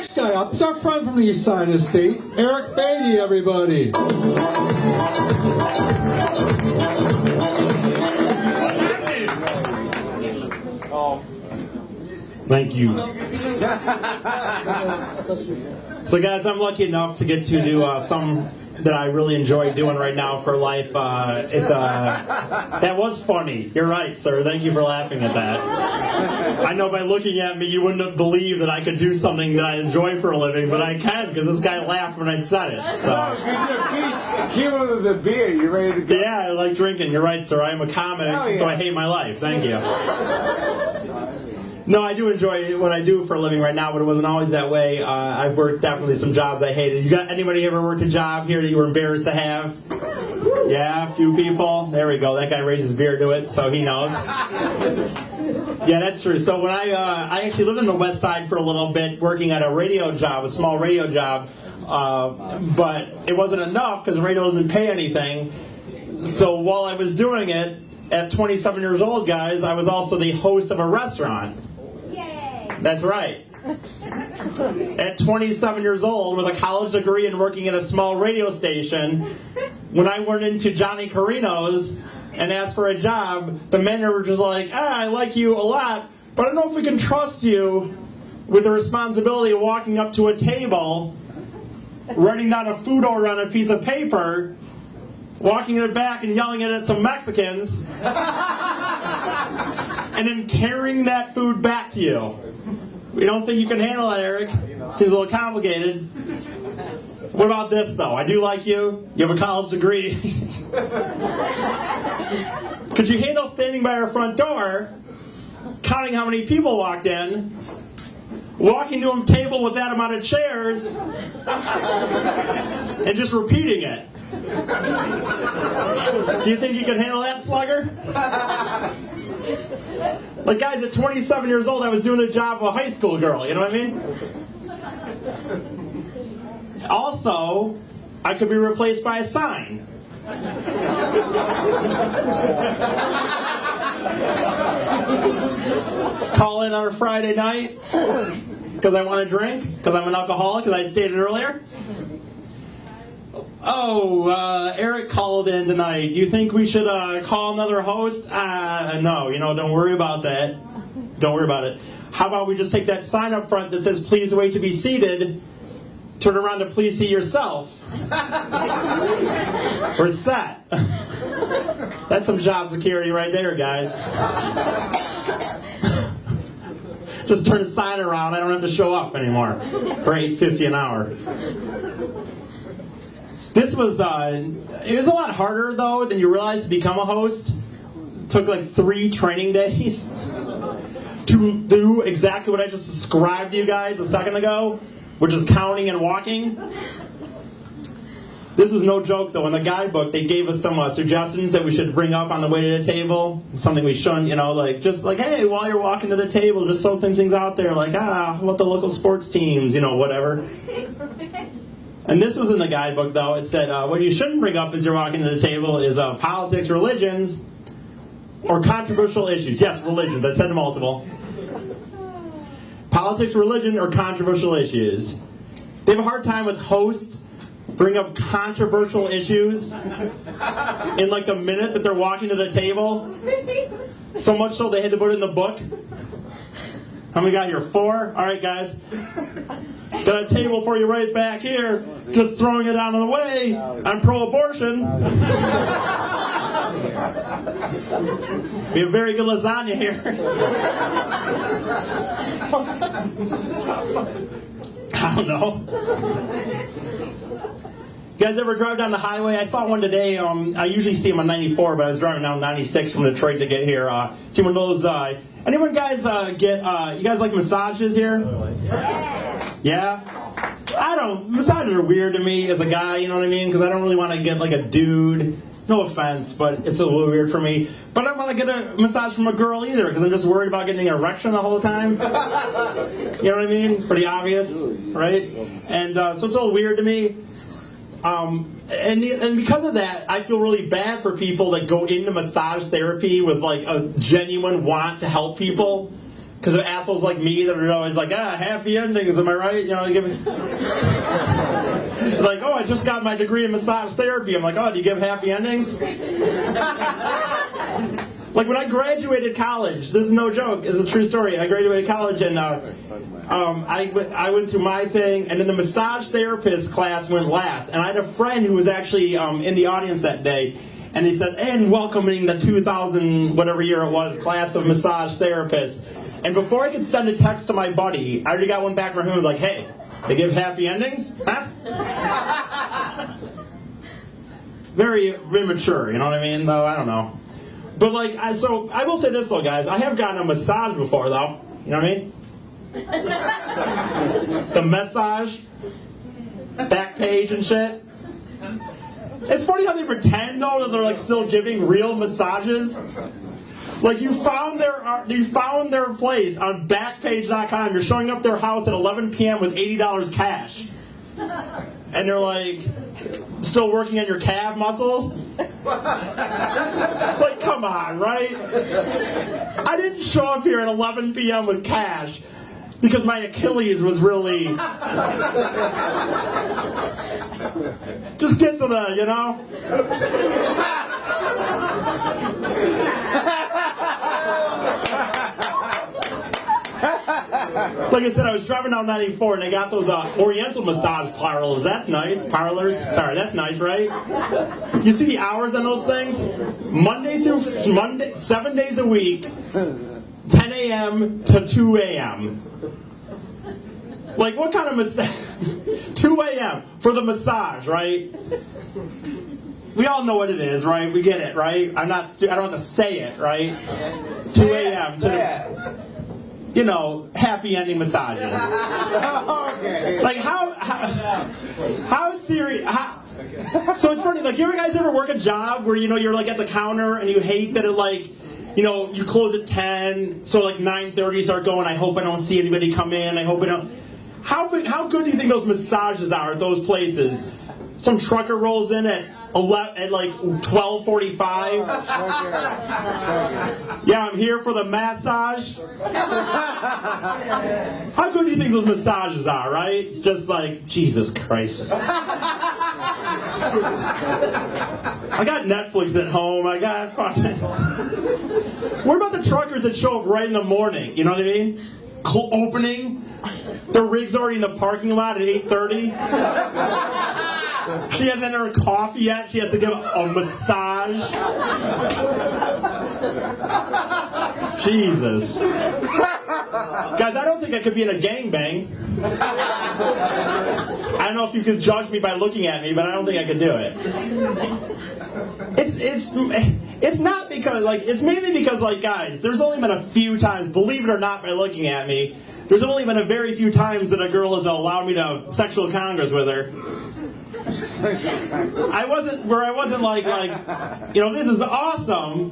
Next guy up is our friend from the East Side of the state, Eric Beatty, everybody. Thank you. So guys, I'm lucky enough to get to do some that I really enjoy doing right now for life. That was funny. You're right, sir. Thank you for laughing at that. I know by looking at me, you wouldn't have believed that I could do something that I enjoy for a living, but I can because this guy laughed when I said it. So. Came over the beer. You ready to go? Yeah, I like drinking. You're right, sir. I am a comic, so I hate my life. Thank you. No, I do enjoy what I do for a living right now, but it wasn't always that way. I've worked definitely some jobs I hated. You got anybody ever worked a job here that you were embarrassed to have? Yeah, a few people. There we go. That guy raised his beard to it, so he knows. Yeah, that's true. So when I actually lived in the West Side for a little bit, working at a radio job, a small radio job, but it wasn't enough because radio doesn't pay anything. So while I was doing it, at 27 years old, guys, I was also the host of a restaurant. That's right. At 27 years old, with a college degree and working at a small radio station, when I went into Johnny Carino's and asked for a job, the manager was just like, I like you a lot, but I don't know if we can trust you with the responsibility of walking up to a table, writing down a food order on a piece of paper, walking it back and yelling at some Mexicans, and then carrying that food back to you. We don't think you can handle that, Eric. Seems a little complicated. What about this, though? I do like you. You have a college degree. Could you handle standing by our front door, counting how many people walked in, walking to a table with that amount of chairs, and just repeating it? Do you think you can handle that, slugger? Like, guys, at 27 years old, I was doing the job of a high school girl, you know what I mean? Also, I could be replaced by a sign. Call in on a Friday night because I want to drink, because I'm an alcoholic, as I stated earlier. Oh, Eric called in tonight. You think we should call another host? No, don't worry about that. Don't worry about it. How about we just take that sign up front that says, please wait to be seated, turn around to please see yourself. We're set. That's some job security right there, guys. Just turn the sign around. I don't have to show up anymore for $8.50 an hour. This was, it was a lot harder, though, than you realize to become a host. It took like 3 training days to do exactly what I just described to you guys a second ago, which is counting and walking. This was no joke, though. In the guidebook, they gave us some suggestions that we should bring up on the way to the table. Something we shouldn't, just like, hey, while you're walking to the table, just throw things out there, like, how about the local sports teams, whatever. And this was in the guidebook, though. It said, what you shouldn't bring up as you're walking to the table is politics, religions, or controversial issues. Yes, religions. I said multiple. Politics, religion, or controversial issues. They have a hard time with hosts bring up controversial issues in like the minute that they're walking to the table. So much so they had to put it in the book. How many got here? 4? All right, guys. Got a table for you right back here. Just throwing it out of the way. I'm pro-abortion. We have very good lasagna here. I don't know. You guys ever drive down the highway? I saw one today. I usually see them on 94, but I was driving down 96 from Detroit to get here. See one of those. Anyone guys you guys like massages here? Yeah? Massages are weird to me as a guy, you know what I mean? Because I don't really want to get like a dude. No offense, but it's a little weird for me. But I don't want to get a massage from a girl either, because I'm just worried about getting an erection the whole time. You know what I mean? Pretty obvious, right? And so it's a little weird to me. And because of that, I feel really bad for people that go into massage therapy with like a genuine want to help people. Because of assholes like me that are always like, happy endings, am I right? You know, give me... Like, I just got my degree in massage therapy. I'm like, do you give happy endings? Like when I graduated college, this is no joke, it's a true story. I graduated college and I went through my thing, and then the massage therapist class went last. And I had a friend who was actually in the audience that day, and he said, and welcoming the 2000, whatever year it was, class of massage therapists. And before I could send a text to my buddy, I already got one back from him who was like, hey, they give happy endings? Huh? Very immature, you know what I mean? Though, I don't know. But like, so I will say this though, guys. I have gotten a massage before, though. You know what I mean? The massage, back page and shit. It's funny how they pretend though that they're like still giving real massages. Like you found their place on Backpage.com. You're showing up their house at 11 p.m. with $80 cash, and they're like, still working on your calf muscle. It's like, come on, right? I didn't show up here at 11 p.m. with cash because my Achilles was really... Just get to the, you know? Like I said, I was driving down 94 and they got those Oriental massage parlors. That's nice. Parlors? Sorry, that's nice, right? You see the hours on those things? Monday, 7 days a week, 10 a.m. to 2 a.m. Like, what kind of massage? 2 a.m. for the massage, right? We all know what it is, right? We get it, right? I don't have to say it, right? 2 a.m. to the... You know, happy ending massages. Okay. Like how serious? So it's funny. Like, you guys ever work a job where you're like at the counter and you hate that it like, you close at 10, so like 9:30 start going. I hope I don't see anybody come in. I hope I don't. How good do you think those massages are at those places? Some trucker rolls in at like 12:45. Yeah, I'm here for the massage. How good do you think those massages are, right? Just like, Jesus Christ. I got Netflix at home. I got fucking... What about the truckers that show up right in the morning? You know what I mean? Opening. The rig's already in the parking lot at 8:30. She hasn't had her coffee yet. She has to give a massage. Jesus. Guys, I don't think I could be in a gangbang. I don't know if you could judge me by looking at me, but I don't think I could do it. It's not because, like, it's mainly because, like, guys, there's only been a few times, believe it or not by looking at me, there's only been a very few times that a girl has allowed me to have sexual congress with her. I wasn't like, this is awesome,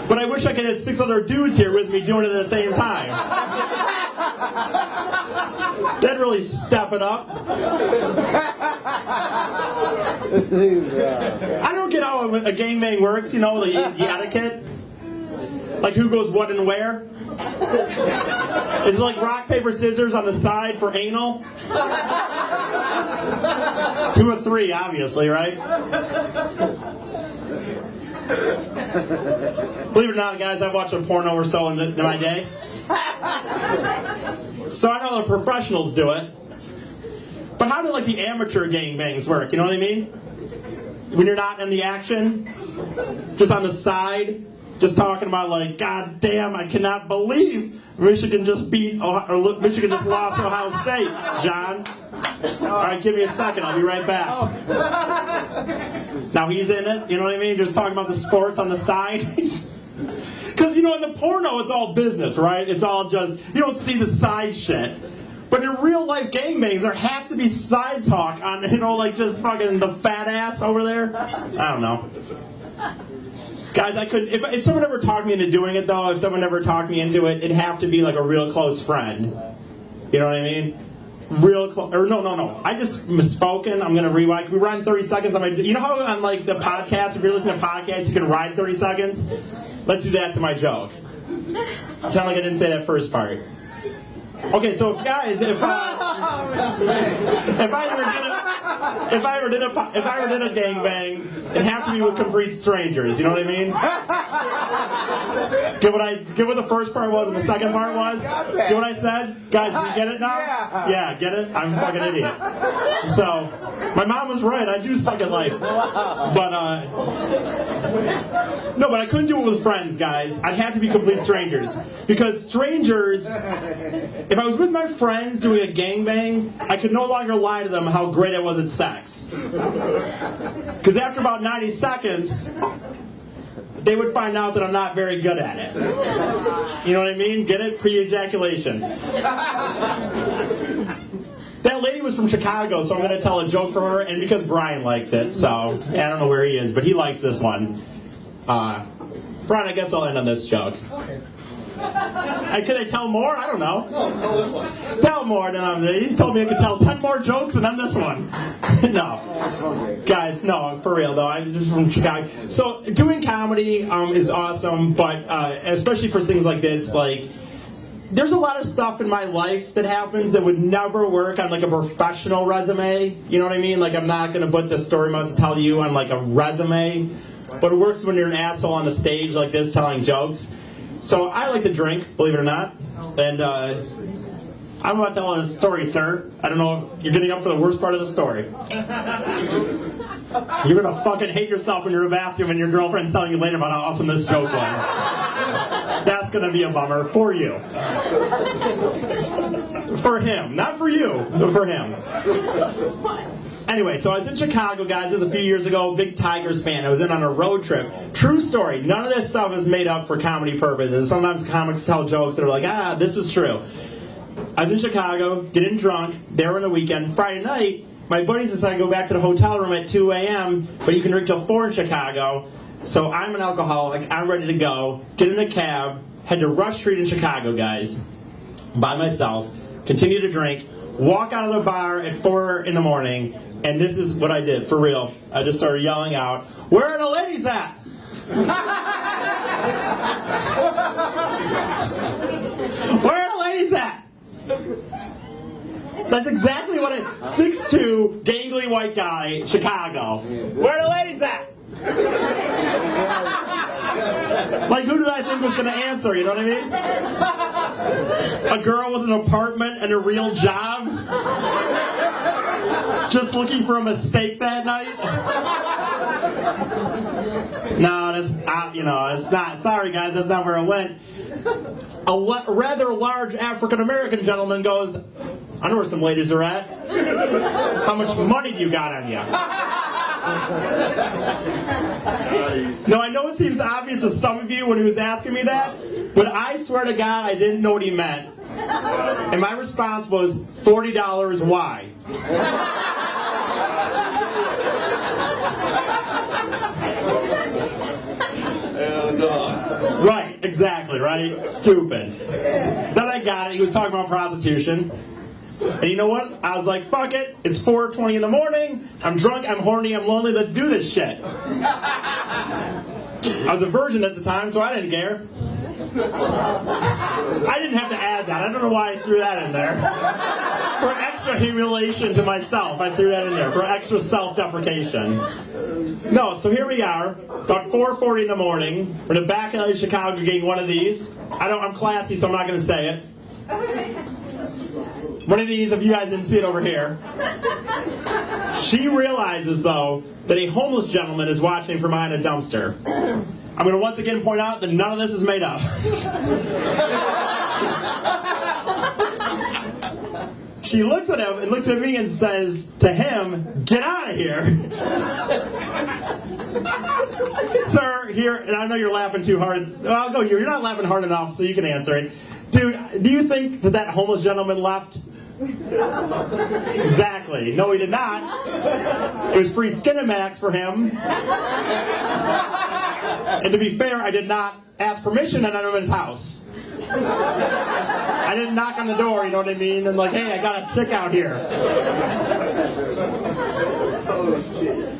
but I wish I could have 6 other dudes here with me doing it at the same time. That'd really step it up. I don't get how a gangbang works, the etiquette. Like who goes what and where? Is it like rock, paper, scissors on the side for anal? 2 or 3, obviously, right? Believe it or not, guys, I've watched a porno or so in my day. So I know the professionals do it. But how do like the amateur gangbangs work? You know what I mean? When you're not in the action, just on the side, just talking about like, God damn, I cannot believe Michigan just Michigan just lost Ohio State, John. All right, give me a second. I'll be right back. Now he's in it. You know what I mean? Just talking about the sports on the side. Because, in the porno, it's all business, right? It's all just, you don't see the side shit. But in real life gangbangs, there has to be side talk on, like just fucking the fat ass over there. I don't know. Guys, I couldn't, if someone ever talked me into doing it though, if someone ever talked me into it, it'd have to be like a real close friend. You know what I mean? Real close, or no. I just misspoken. I'm gonna rewind. Can we run 30 seconds on my, you know how on like the podcast, if you're listening to podcasts, you can ride 30 seconds? Let's do that to my joke. Pretend like I didn't say that first part. Okay, so guys, if I ever did a gangbang, it'd have to be with complete strangers. You know what I mean? Get what the first part was and the second part was. Get what I said, guys? Do you get it now? Yeah, get it? I'm a fucking idiot. So my mom was right. I do suck at life, but no, but I couldn't do it with friends, guys. I'd have to be complete strangers because strangers. If I was with my friends doing a gangbang, I could no longer lie to them how great I was at sex. Because after about 90 seconds, they would find out that I'm not very good at it. You know what I mean? Get it? Pre-ejaculation. That lady was from Chicago, so I'm going to tell a joke from her, and because Brian likes it, so I don't know where he is, but he likes this one. Brian, I guess I'll end on this joke. Could I tell more? I don't know. No, tell this one. Tell more than he told me I could tell 10 more jokes and then this one. No. Guys, no, for real though. I'm just from Chicago. So doing comedy is awesome, but especially for things like this, like there's a lot of stuff in my life that happens that would never work on like a professional resume. You know what I mean? Like I'm not gonna put the story I'm about to tell you on like a resume, but it works when you're an asshole on the stage like this telling jokes. So I like to drink, believe it or not, and I'm about to tell a story, sir. I don't know if you're getting up for the worst part of the story. You're gonna fucking hate yourself when you're in the bathroom and your girlfriend's telling you later about how awesome this joke was. That's gonna be a bummer for you. For him, not for you, but for him. Anyway, so I was in Chicago, guys, this was a few years ago, big Tigers fan. I was in on a road trip. True story, none of this stuff is made up for comedy purposes. Sometimes comics tell jokes that are like, this is true. I was in Chicago, getting drunk, there on the weekend. Friday night, my buddies decided to go back to the hotel room at 2 a.m., but you can drink till 4 in Chicago. So I'm an alcoholic, I'm ready to go, get in the cab, head to Rush Street in Chicago, guys, by myself, continue to drink, walk out of the bar at 4 in the morning, and this is what I did, for real. I just started yelling out, "Where are the ladies at?" Where are the ladies at? That's exactly what 6'2", gangly white guy, Chicago. Where are the ladies at? Like, who did I think was going to answer, you know what I mean? A girl with an apartment and a real job? Just looking for a mistake that night? No, that's, it's not. Sorry, guys, that's not where it went. A rather large African-American gentleman goes, "I know where some ladies are at. How much money do you got on you?" Now, I know it seems obvious to some of you when he was asking me that, but I swear to God I didn't know what he meant. And my response was, $40, why? Right, exactly, right? Stupid. Then I got it. He was talking about prostitution. And you know what? I was like, fuck it. It's 4:20 in the morning. I'm drunk, I'm horny, I'm lonely. Let's do this shit. I was a virgin at the time, so I didn't care. I didn't have to add that. I don't know why I threw that in there. For extra humiliation to myself, I threw that in there. For extra self-deprecation. No, so here we are, about 4:40 in the morning. We're in the back alley of Chicago getting one of these. I'm classy, so I'm not going to say it. One of these, if you guys didn't see it over here. She realizes, though, that a homeless gentleman is watching from behind a dumpster. I'm going to once again point out that none of this is made up. She looks at him and looks at me and says to him, "Get out of here." Sir, here, and I know you're laughing too hard. Well, I'll go. You're not laughing hard enough, so you can answer it. Dude, do you think that homeless gentleman left? Exactly. No, he did not. It was free Skinamax for him. And to be fair, I did not ask permission and enter him in his house. I didn't knock on the door, you know what I mean? I'm like, "Hey, I got a chick out here."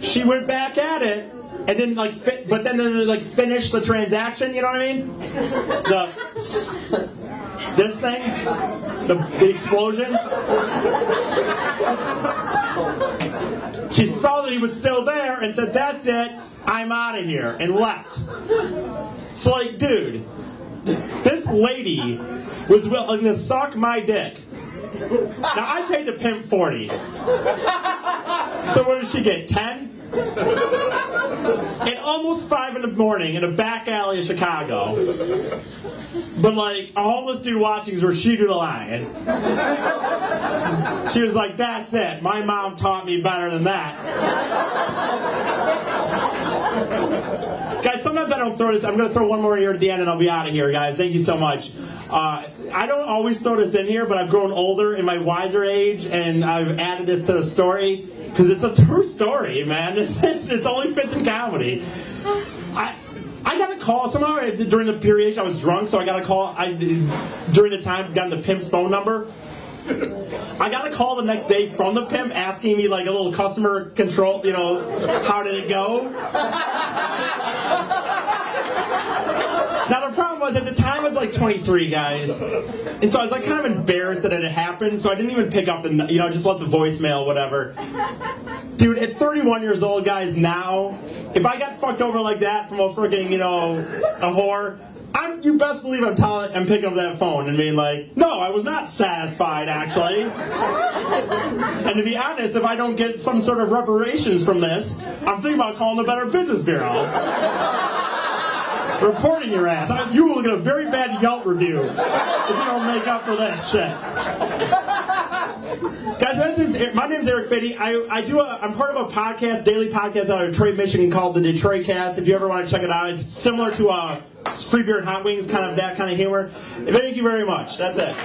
She went back at it. and then like, but then they like finish the transaction. You know what I mean? This thing, the explosion. She saw that he was still there and said, "That's it, I'm out of here," and left. So like, dude, this lady was willing to suck my dick. Now I paid the pimp 40. So what did she get? 10? At almost 5 in the morning in a back alley of Chicago. But like a homeless dude watching where she drew the line. She was like, "That's it. My mom taught me better than that." Guys, sometimes I don't throw this. I'm going to throw one more here at the end and I'll be out of here, guys. Thank you so much. I don't always throw this in here, but I've grown older in my wiser age, and I've added this to the story because it's a true story, man. It's only fits in comedy. I got a call somehow during the period I was drunk, so I got a call. During the time got the pimp's phone number. I got a call the next day from the pimp asking me like a little customer control, you know, how did it go? Now the problem was at the time I was like 23, guys, and so I was like kind of embarrassed that it had happened, so I didn't even pick up the, you know, just let the voicemail, whatever. Dude, at 31 years old, guys, now, if I got fucked over like that from a freaking, you know, a whore, you best believe I'm picking up that phone and being like, "No, I was not satisfied, actually." And to be honest, if I don't get some sort of reparations from this, I'm thinking about calling the Better Business Bureau. Reporting your ass. You will get a very bad Yelp review if you don't make up for this shit. Guys, my name's Eric Fitty. I'm part of a podcast, daily podcast out of Detroit, Michigan called the Detroit Cast. If you ever want to check it out, it's similar to Free Beer and Hot Wings, kind of that kind of humor. Thank you very much. That's it.